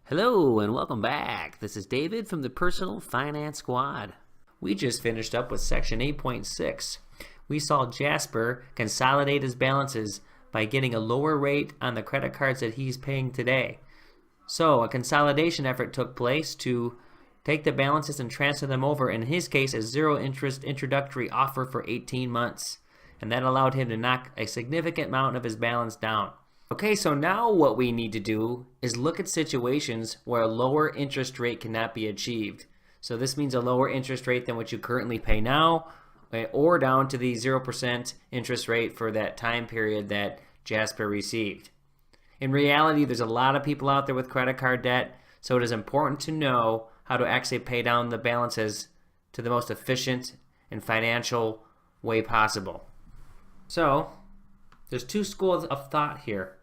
Hello and welcome back. This is David from the Personal Finance Squad. We just finished up with section 8.6. We saw Jasper consolidate his balances by getting a lower rate on the credit cards that he's paying today. So a consolidation effort took place to take the balances and transfer them over, in his case a zero interest introductory offer for 18 months. And that allowed him to knock a significant amount of his balance down. Okay, so now what we need to do is look at situations where a lower interest rate cannot be achieved. So this means a lower interest rate than what you currently pay now, or down to the 0% interest rate for that time period that Jasper received. In reality, there's a lot of people out there with credit card debt, so it is important to know how to actually pay down the balances to the most efficient and financial way possible. So there's two schools of thought here.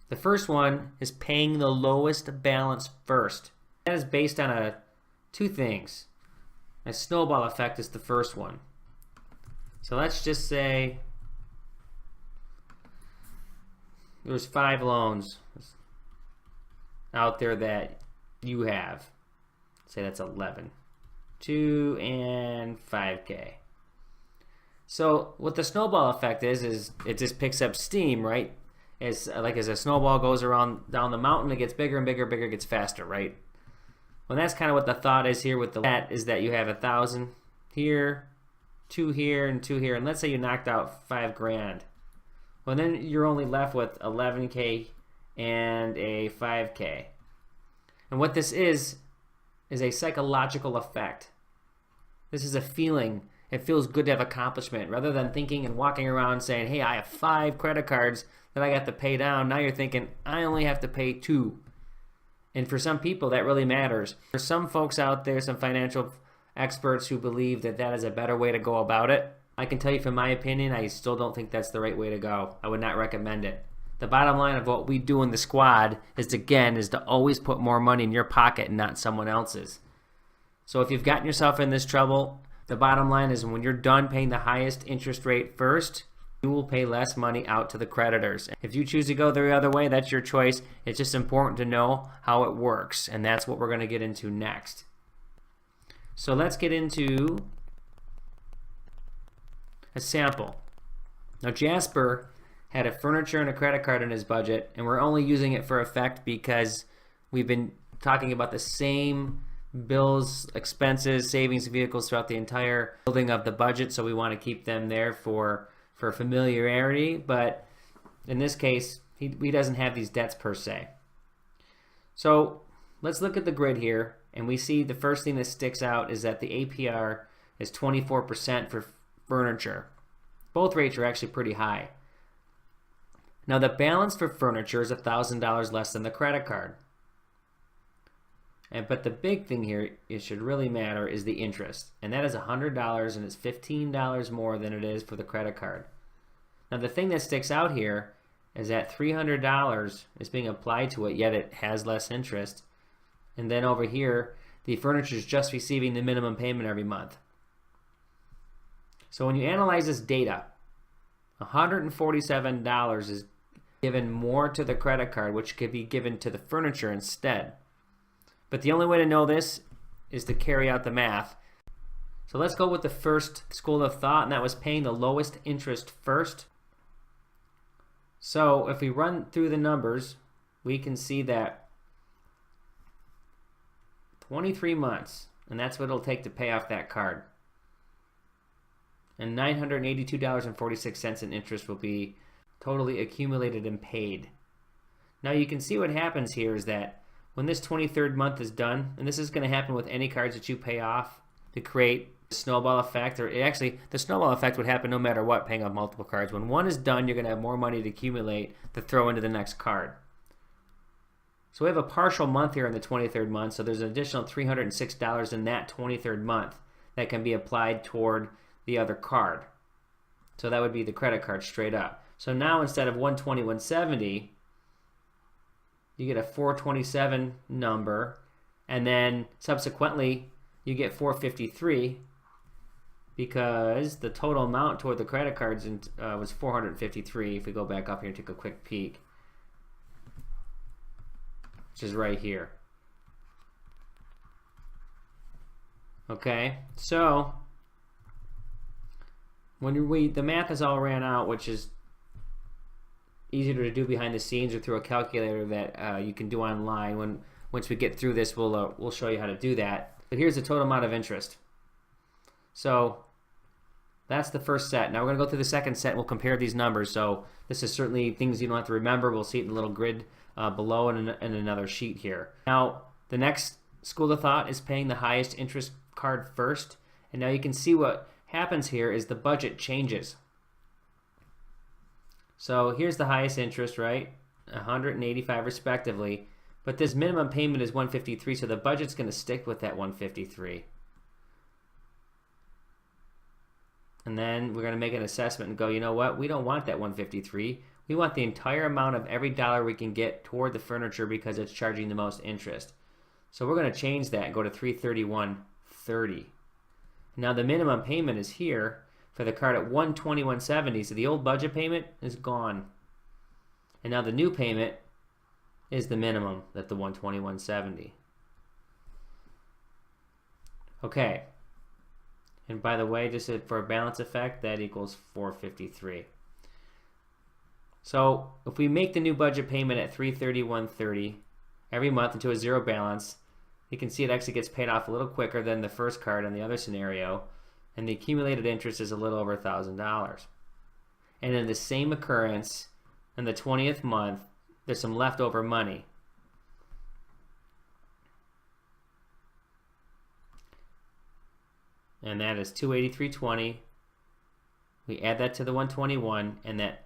The first one is paying the lowest balance first. That is based on two things. A snowball effect is the first one. So let's just say there's 5 loans out there that you have. Say that's 11. 2 and 5K. So what the snowball effect is it just picks up steam, right? As a snowball goes around down the mountain, it gets bigger and bigger, bigger, gets faster, right? Well, that's kind of what the thought is here with the debt, is that you have 1,000 here, 2 here, and 2 here, and let's say you knocked out 5 grand. Well, then you're only left with 11K and a 5K. And what this is a psychological effect. This is a feeling. It feels good to have accomplishment. Rather than thinking and walking around saying, hey, I have 5 credit cards that I got to pay down, now you're thinking, I only have to pay 2. And for some people, that really matters. For some folks out there, some financial experts who believe that that is a better way to go about it, I can tell you from my opinion, I still don't think that's the right way to go. I would not recommend it. The bottom line of what we do in the squad is to always put more money in your pocket and not someone else's. So if you've gotten yourself in this trouble, the bottom line is when you're done paying the highest interest rate first, you will pay less money out to the creditors. If you choose to go the other way, that's your choice. It's just important to know how it works, and that's what we're going to get into next. So let's get into a sample. Now Jasper had a furniture and a credit card in his budget, and we're only using it for effect because we've been talking about the same bills, expenses, savings vehicles throughout the entire building of the budget, so we want to keep them there for familiarity. But in this case, he doesn't have these debts per se. So let's look at the grid here, and we see the first thing that sticks out is that the APR is 24% for furniture. Both rates are actually pretty high. Now the balance for furniture is $1,000 less than the credit card. But the big thing here, it should really matter, is the interest. And that is $100, and it's $15 more than it is for the credit card. Now the thing that sticks out here is that $300 is being applied to it, yet it has less interest. And then over here, the furniture is just receiving the minimum payment every month. So when you analyze this data, $147 is given more to the credit card, which could be given to the furniture instead. But the only way to know this is to carry out the math. So let's go with the first school of thought, and that was paying the lowest interest first. So if we run through the numbers, we can see that 23 months, and that's what it'll take to pay off that card. And $982.46 in interest will be totally accumulated and paid. Now you can see what happens here is that when this 23rd month is done, and this is going to happen with any cards that you pay off to create the snowball effect, or the snowball effect would happen no matter what, paying off multiple cards. When one is done, you're going to have more money to accumulate to throw into the next card. So we have a partial month here in the 23rd month, so there's an additional $306 in that 23rd month that can be applied toward the other card. So that would be the credit card straight up. So now instead of $120, $170, you get a $427 number, and then subsequently you get $453 because the total amount toward the credit cards was $453. If we go back up here and take a quick peek, which is right here. Okay, so when the math is all ran out, which is easier to do behind the scenes or through a calculator that you can do online. Once we get through this, we'll show you how to do that. But here's the total amount of interest. So that's the first set. Now we're going to go through the second set and we'll compare these numbers. So this is certainly things you don't have to remember. We'll see it in the little grid below and in another sheet here. Now the next school of thought is paying the highest interest card first. And now you can see what happens here is the budget changes. So here's the highest interest, right? 185 respectively. But this minimum payment is 153, so the budget's going to stick with that 153. And then we're going to make an assessment and go, you know what? We don't want that 153. We want the entire amount of every dollar we can get toward the furniture because it's charging the most interest. So we're going to change that and go to 331.30. Now the minimum payment is here for the card at 121.70, so the old budget payment is gone. And now the new payment is the minimum at the 121.70. Okay. And by the way, just for a balance effect, that equals 453. So if we make the new budget payment at 331.30 every month into a zero balance, you can see it actually gets paid off a little quicker than the first card in the other scenario, and the accumulated interest is a little over $1,000. And in the same occurrence, in the 20th month, there's some leftover money. And that is $283.20. We add that to the 121, and that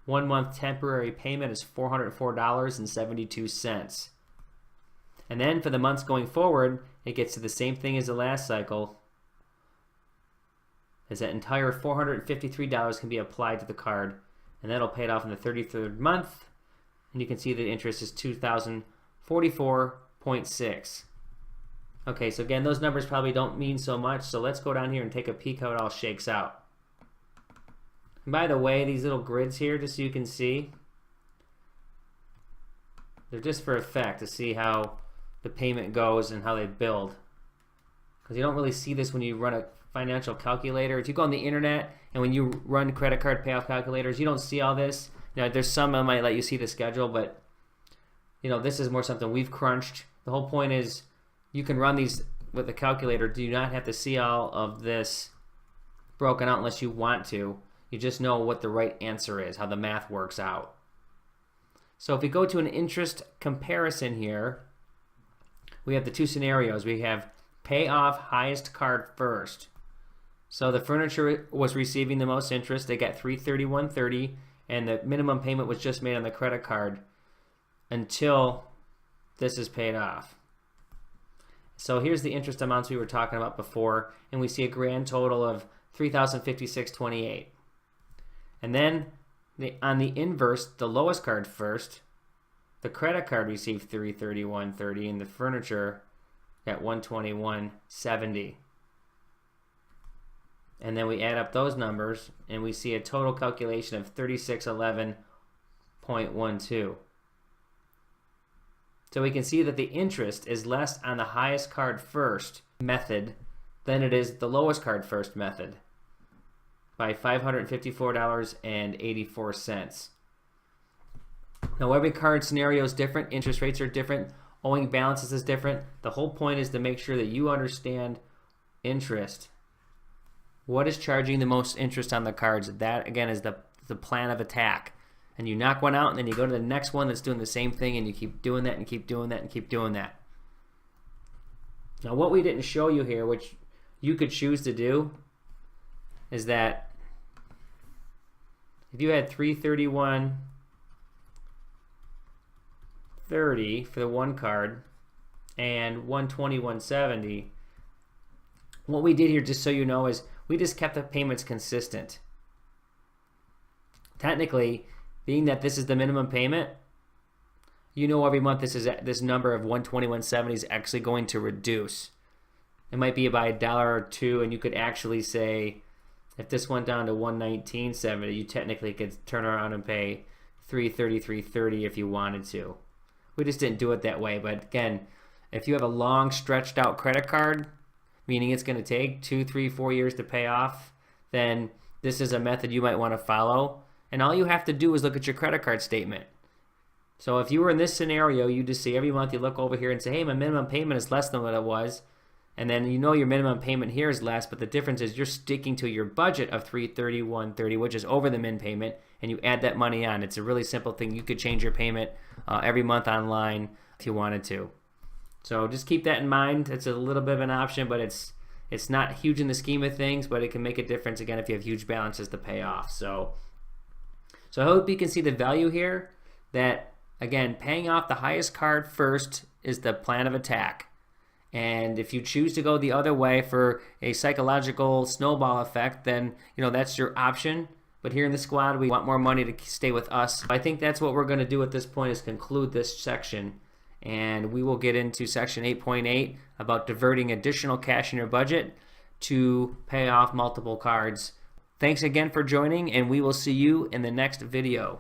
1 month temporary payment is $404.72. And then for the months going forward, it gets to the same thing as the last cycle, as that entire $453 can be applied to the card, and that'll pay it off in the 33rd month. And you can see the interest is $2,044.6. Okay, so again, those numbers probably don't mean so much, so let's go down here and take a peek how it all shakes out. And by the way, these little grids here, just so you can see, they're just for effect to see how the payment goes and how they build. Because you don't really see this when you run a financial calculator. If you go on the internet and when you run credit card payoff calculators, you don't see all this. Now, there's some that might let you see the schedule, but you know, this is more something we've crunched. The whole point is you can run these with a calculator. Do not have to see all of this broken out unless you want to. You just know what the right answer is, how the math works out. So if we go to an interest comparison here, we have the two scenarios. We have pay off highest card first. So the furniture was receiving the most interest. They got $331.30, and the minimum payment was just made on the credit card until this is paid off. So here's the interest amounts we were talking about before, and we see a grand total of $3,056.28. And then on the inverse, the lowest card first, the credit card received $331.30 and the furniture got $121.70. And then we add up those numbers and we see a total calculation of $3611.12. So we can see that the interest is less on the highest card first method than it is the lowest card first method by $554.84. Now every card scenario is different, interest rates are different, owing balances is different. The whole point is to make sure that you understand interest. What is charging the most interest on the cards? That again is the plan of attack. And you knock one out and then you go to the next one that's doing the same thing and you keep doing that and keep doing that and keep doing that. Now what we didn't show you here, which you could choose to do, is that if you had $331.30 for the one card and $121.70, what we did here, just so you know, is we just kept the payments consistent. Technically, being that this is the minimum payment, you know every month this number of $121.70 is actually going to reduce. It might be by $1 or $2, and you could actually say, if this went down to $119.70, you technically could turn around and pay $333.30 if you wanted to. We just didn't do it that way. But again, if you have a long stretched out credit card, meaning it's going to take 2, 3, 4 years to pay off, then this is a method you might want to follow. And all you have to do is look at your credit card statement. So if you were in this scenario, you just see every month you look over here and say, hey, my minimum payment is less than what it was. And then you know your minimum payment here is less, but the difference is you're sticking to your budget of $330, $130, which is over the min payment, and you add that money on. It's a really simple thing. You could change your payment every month online if you wanted to. So just keep that in mind. It's a little bit of an option, but it's not huge in the scheme of things, but it can make a difference, again, if you have huge balances to pay off. So I hope you can see the value here that, again, paying off the highest card first is the plan of attack. And if you choose to go the other way for a psychological snowball effect, then that's your option. But here in the squad, we want more money to stay with us. I think that's what we're going to do at this point, is conclude this section. And we will get into section 8.8 about diverting additional cash in your budget to pay off multiple cards. Thanks again for joining, and we will see you in the next video.